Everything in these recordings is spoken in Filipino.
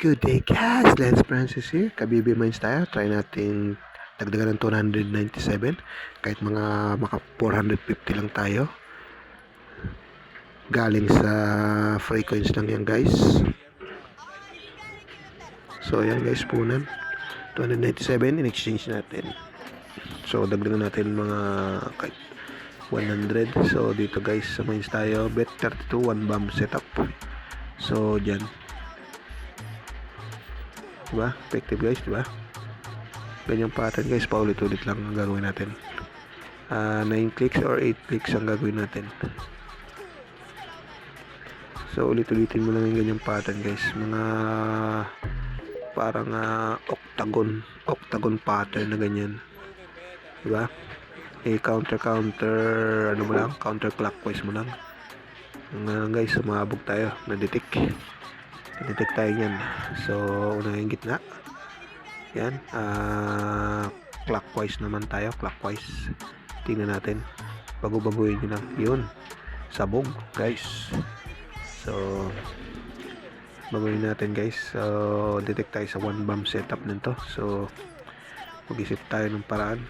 Good day guys, Lance Francis here. Kabibi Mines tayo. Try natin dagdagan ng 297. Kahit mga maka 450 lang tayo. Galing sa free coins lang yan guys. So yan guys, punan 297 in exchange natin. So dagdagan natin mga kahit 100. So dito guys sa mines tayo, bet 32 1 bomb setup. So dyan, diba? Effective guys, diba? Ganyang pattern guys, paulit-ulit lang ang gagawin natin. 9 clicks or 8 clicks ang gagawin natin. So ulit-ulitin mo lang yung ganyang pattern guys. Mga parang octagon pattern na ganyan, diba? Counter ano mo lang, counter clockwise mo lang. Guys, sumabog tayo, na-detect tayo yan. So una yung gitna yan, clockwise naman tayo, clockwise. Tingnan natin, bago-baguhin nyo lang yun, sabog guys. So baguhin natin guys. So detect tayo sa 1 bomb setup nito. So mag-isip tayo ng paraan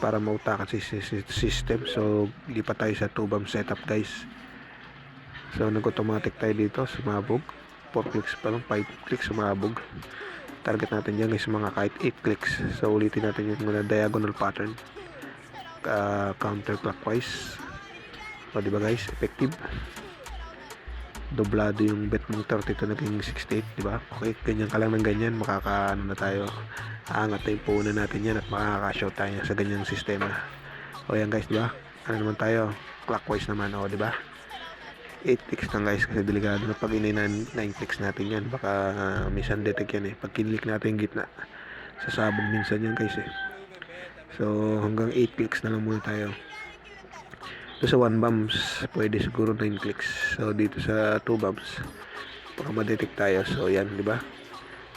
para mautakan si system. So lipat tayo sa 2 bomb setup guys. So nag-automatic tayo dito, sumabog. 4 clicks pa lang, 5 clicks sumabog. Target natin dyan guys mga kahit 8 clicks. So ulitin natin yung mga diagonal pattern, counterclockwise. So diba guys, effective. Doblado yung bet mong 32 naging 68, diba? Okay, ganyan ka lang ng ganyan, makakaano na tayo. Aangat na yung puhunan natin yan at makaka-show tayo sa ganyang sistema. O yan guys, diba? Ano naman tayo? Clockwise naman, o diba? 8 clicks lang guys, kasi delikado na pag inay 9 clicks natin yan, baka minsan detect yan pag kinlik natin yung gitna, sasabog minsan yan guys So hanggang 8 clicks na lang muna tayo. Ito sa 1 bombs pwede siguro 9 clicks. So dito sa 2 bombs baka ma-detect tayo. So yan, diba?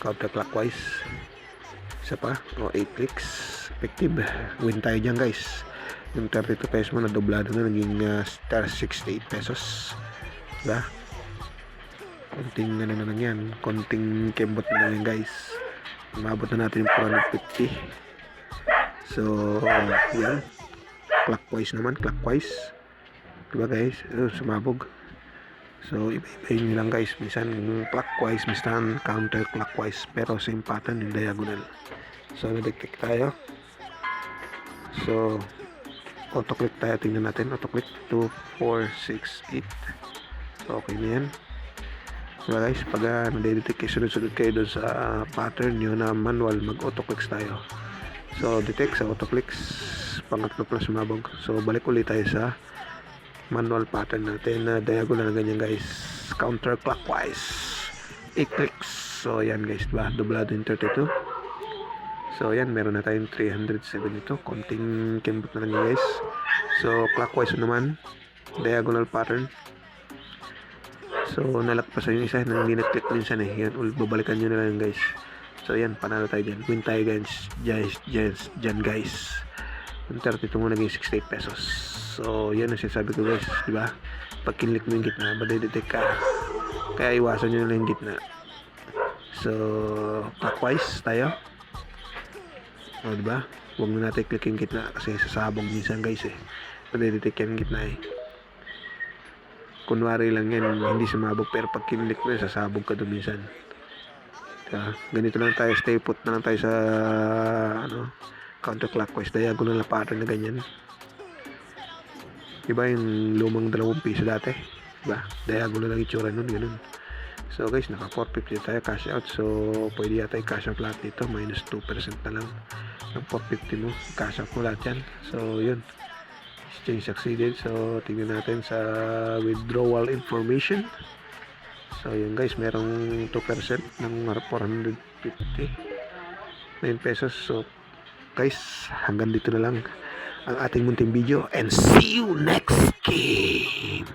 Counterclockwise, isa pa, 8 clicks, effective. Win tayo dyan guys. Yung 32 pesos mo na doblado na, naging 68 pesos, diba? Konting ano na lang yan, konting kembot na lang yan guys. Umabot na natin yung 450. So yan, clockwise naman, clockwise, diba guys? Sumabog. So iba-iba nyo lang guys, minsan clockwise, minsan counterclockwise, pero same pattern yung diagonal. So na-detect tayo. So auto-click tayo, tingnan natin. Auto-click 2, 4, 6, 8. So okay na yan, diba guys? Pag na-detect kayo, sunod-sunod kayo doon sa pattern nyo na manual, mag-auto-clicks tayo. So detect sa auto-clicks, pangatlo plus sumabog. So balik ulit tayo sa manual pattern natin na diagonal na ganyan guys, counterclockwise, 8 clicks. So yan guys, diba? Doblado yung 32. So yan, meron na tayong 307 ito. Konting kembot na lang guys. So clockwise naman, diagonal pattern. So nalagpasan yung isa na hindi nag-click minsan yan, babalikan nyo na lang guys. So yan, panalo tayo dyan, win tayo guys, dyan guys. Yung 32 mo naging 68 pesos. So yan ang sinasabi ko guys, diba? Pag kinlik mo yung gitna, madidetect ka, kaya iwasan nyo na lang yung gitna. So clockwise tayo, o diba? Huwag na natin click yung gitna kasi sasabog minsan guys madidetect yan yung gitna Kunwari lang yan, hindi sumabog, pero pag kinlik mo yan, sasabog ka doon minsan. Ganito lang tayo, stay put na lang tayo sa counterclockwise, diagonal na pattern na ganyan. Diba yung lumang 2 piso dati, diba? Diagonal lang itsura nun, ganun. So guys, naka 450 tayo, cash out. So pwede yata yung cash out lahat dito, minus 2% na lang ang 450 mo, cash out mo lahat yan. So yun, exchange succeeded. So tingnan natin sa withdrawal information. So yun guys, merong 2% ng 450, 9 pesos. So guys, hanggang dito na lang ang ating munting video, and see you next game.